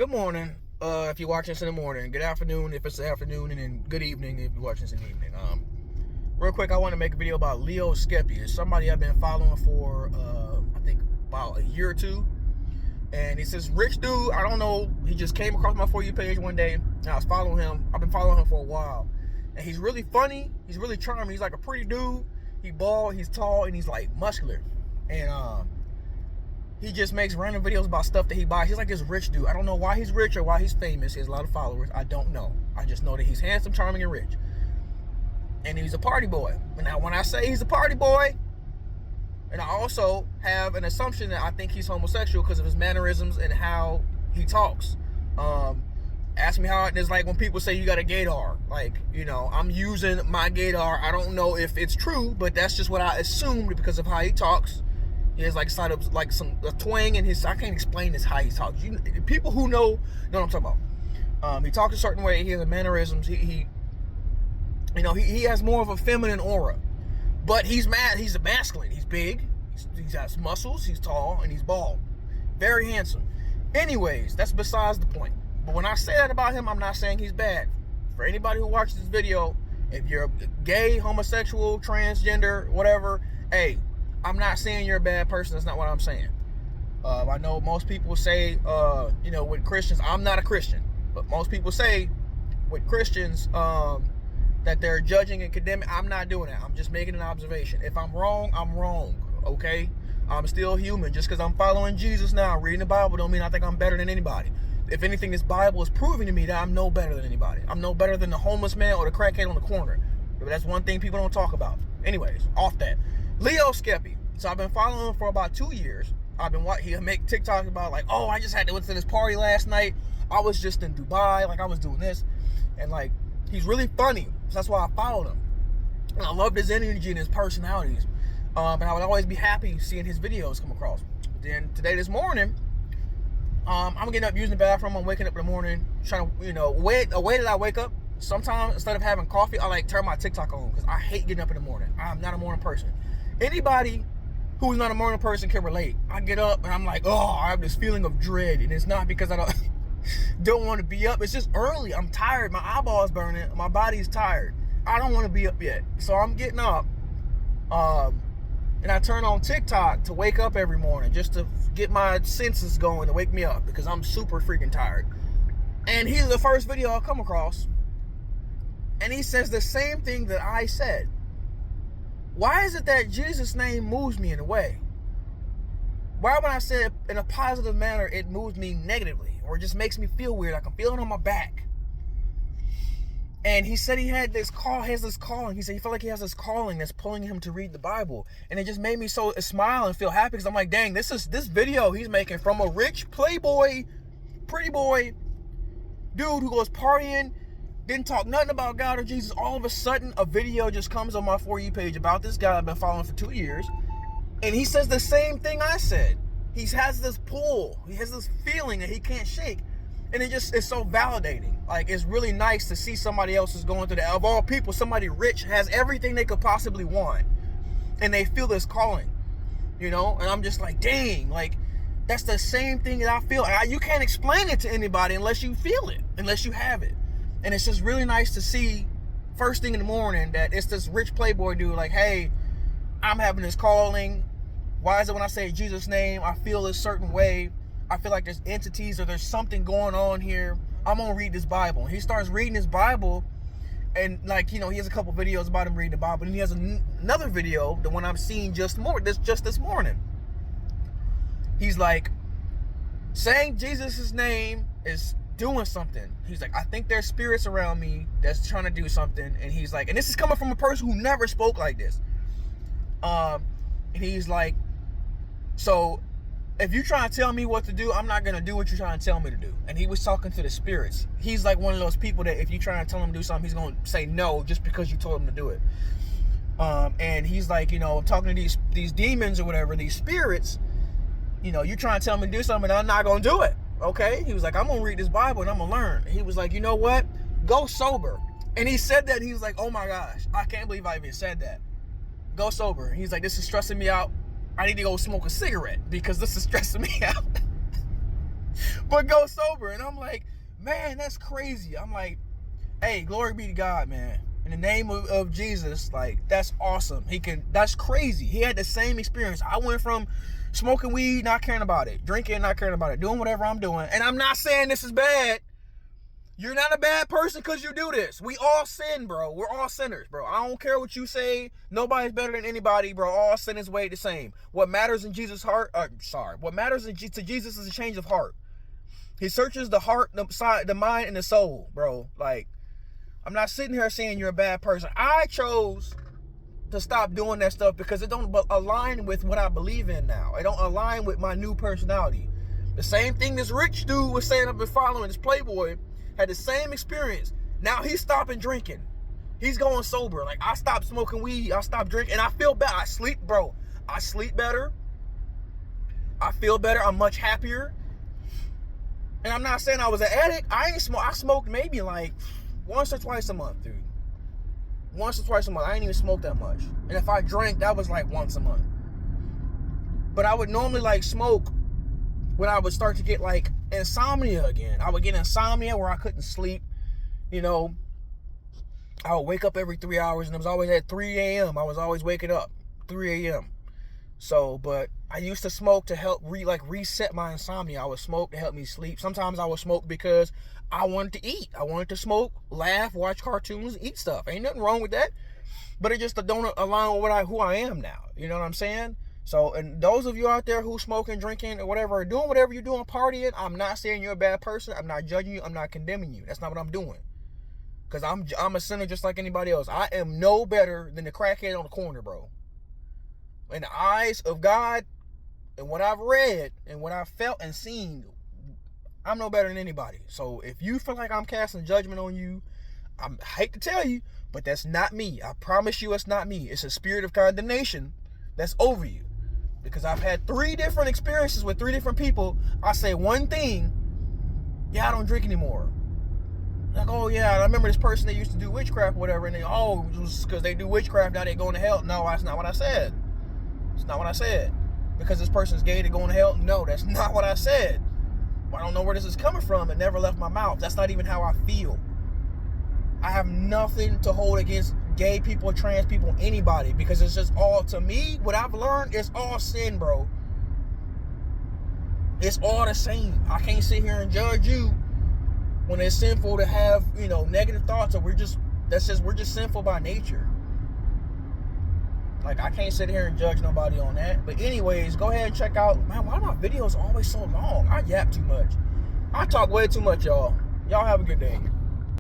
Good morning, if you're watching this in the morning. Good afternoon if it's the afternoon, and then good evening if you're watching this in the evening. Real quick, I want to make a video about Leo Skepi. It's somebody I've been following for, I think about a year or two. And he's this rich dude. I don't know. He just came across my For You page one day, and I was following him. I've been following him for a while. And he's really funny. He's really charming. He's like a pretty dude. He bald, he's tall, and he's like muscular. And he just makes random videos about stuff that he buys. He's like this rich dude. I don't know why he's rich or why he's famous. He has a lot of followers. I don't know. I just know that he's handsome, charming, and rich. And he's a party boy. And now when I say he's a party boy, and I also have an assumption that I think he's homosexual because of his mannerisms and how he talks. Ask me how it's like when people say you got a gaydar. Like, you know, I'm using my gaydar. I don't know if it's true, but that's just what I assumed because of how he talks. He has like side of like a twang in his. I can't explain this how he talks. People who know what I'm talking about. He talks a certain way. He has mannerisms. He has more of a feminine aura. But he's mad. He's a masculine. He's big. He's got muscles. He's tall and he's bald. Very handsome. Anyways, that's besides the point. But when I say that about him, I'm not saying he's bad. For anybody who watches this video, if you're gay, homosexual, transgender, whatever, hey, I'm not saying you're a bad person. That's not what I'm saying. I know most people say, with Christians, I'm not a Christian, but most people say with Christians that they're judging and condemning. I'm not doing that. I'm just making an observation. If I'm wrong, I'm wrong. Okay? I'm still human. Just because I'm following Jesus now, reading the Bible, don't mean I think I'm better than anybody. If anything, this Bible is proving to me that I'm no better than anybody. I'm no better than the homeless man or the crackhead on the corner. But that's one thing people don't talk about. Anyways, off that. Leo Skepi. So I've been following him for about 2 years. He'll make TikToks about like, oh, I just had to went to this party last night. I was just in Dubai, like I was doing this. And like, he's really funny. So that's why I followed him. And I loved his energy and his personalities. And I would always be happy seeing his videos come across. Then this morning, I'm getting up using the bathroom. I'm waking up in the morning, trying to, way that I wake up. Sometimes instead of having coffee, I like turn my TikTok on because I hate getting up in the morning. I'm not a morning person. Anybody who's not a morning person can relate. I get up and I'm like, oh, I have this feeling of dread, and it's not because I don't want to be up. It's just early. I'm tired. My eyeballs burning. My body's tired. I don't want to be up yet, so I'm getting up. And I turn on TikTok to wake up every morning, just to get my senses going to wake me up because I'm super freaking tired. And he's the first video I'll come across, and he says the same thing that I said. Why is it that Jesus' name moves me in a way? Why when I say it in a positive manner, it moves me negatively, or it just makes me feel weird, like I'm feeling on my back? And he said he had this calling. He said he felt like he has this calling that's pulling him to read the Bible. And it just made me so smile and feel happy because I'm like, dang, this video he's making from a rich playboy, pretty boy dude who goes partying, didn't talk nothing about God or Jesus. All of a sudden, a video just comes on my For You page about this guy I've been following for 2 years. And he says the same thing I said. He has this pull. He has this feeling that he can't shake. And it's so validating. Like, it's really nice to see somebody else is going through that. Of all people, somebody rich has everything they could possibly want. And they feel this calling, And I'm just like, dang, like, that's the same thing that I feel. You can't explain it to anybody unless you feel it, unless you have it. And it's just really nice to see first thing in the morning that it's this rich playboy dude like, hey, I'm having this calling. Why is it when I say Jesus' name, I feel a certain way? I feel like there's entities or there's something going on here. I'm going to read this Bible. And he starts reading his Bible. And he has a couple videos about him reading the Bible. And he has another video, the one I'm seeing just this morning. He's like, saying Jesus' name is doing something. He's like, I think there's spirits around me that's trying to do something. And he's like, and this is coming from a person who never spoke like this. And he's like, so if you're trying to tell me what to do, I'm not going to do what you're trying to tell me to do. And he was talking to the spirits. He's like one of those people that if you try to tell him to do something, he's going to say no just because you told him to do it. And he's like, I'm talking to these demons or whatever, these spirits, you're trying to tell me to do something and I'm not going to do it. Okay? He was like, I'm going to read this Bible and I'm going to learn. He was like, you know what? Go sober. And he said that, and he was like, oh my gosh, I can't believe I even said that. Go sober. He's like, this is stressing me out. I need to go smoke a cigarette because this is stressing me out. but go sober. And I'm like, man, that's crazy. I'm like, hey, glory be to God, man. In the name of Jesus, like, that's awesome. That's crazy. He had the same experience. I went from smoking weed, not caring about it, drinking, not caring about it, doing whatever I'm doing. And I'm not saying this is bad. You're not a bad person because you do this. We all sin, bro. We're all sinners, bro. I don't care what you say. Nobody's better than anybody, bro. All sin is way the same. What matters in Jesus' heart, what matters to Jesus is a change of heart. He searches the heart, the mind, and the soul, bro. Like, I'm not sitting here saying you're a bad person. I chose to stop doing that stuff because it don't align with what I believe in now. It don't align with my new personality. The same thing this rich dude was saying I've been following, this Playboy, had the same experience. Now he's stopping drinking. He's going sober. Like, I stopped smoking weed. I stopped drinking. And I feel better. I sleep, bro. I sleep better. I feel better. I'm much happier. And I'm not saying I was an addict. I smoked maybe like once or twice a month, dude. Once or twice a month. I ain't even smoke that much. And if I drank, that was like once a month. But I would normally like smoke when I would start to get like insomnia again. I would get insomnia where I couldn't sleep. You know, I would wake up every 3 hours, and it was always at 3 a.m. I was always waking up 3 a.m. So, but I used to smoke to help reset my insomnia. I would smoke to help me sleep. Sometimes I would smoke because I wanted to eat. I wanted to smoke, laugh, watch cartoons, eat stuff. Ain't nothing wrong with that. But it just don't align with who I am now. You know what I'm saying? So, and those of you out there who smoking, drinking, or whatever, doing whatever you're doing, partying, I'm not saying you're a bad person. I'm not judging you. I'm not condemning you. That's not what I'm doing. Because I'm a sinner just like anybody else. I am no better than the crackhead on the corner, bro. In the eyes of God, and what I've read, and what I've felt and seen, I'm no better than anybody. So if you feel like I'm casting judgment on you, I hate to tell you, but that's not me. I promise you it's not me. It's a spirit of condemnation that's over you. Because I've had 3 different experiences with 3 different people. I say one thing, yeah, I don't drink anymore. Like, oh yeah, I remember this person that used to do witchcraft or whatever, and they, oh, it was because they do witchcraft, now they going to hell. No, that's not what I said. It's not what I said. Because this person's gay, they're going to hell. No, that's not what I said. I don't know where this is coming from. It never left my mouth. That's not even how I feel. I have nothing to hold against gay people, trans people, anybody, because it's just all, to me, what I've learned is all sin, bro. It's all the same. I can't sit here and judge you when it's sinful to have, you know, negative thoughts, or we're just sinful by nature. Like, I can't sit here and judge nobody on that. But anyways, go ahead and check out, man, why are my videos always so long? I yap too much. I talk way too much, y'all. Y'all have a good day.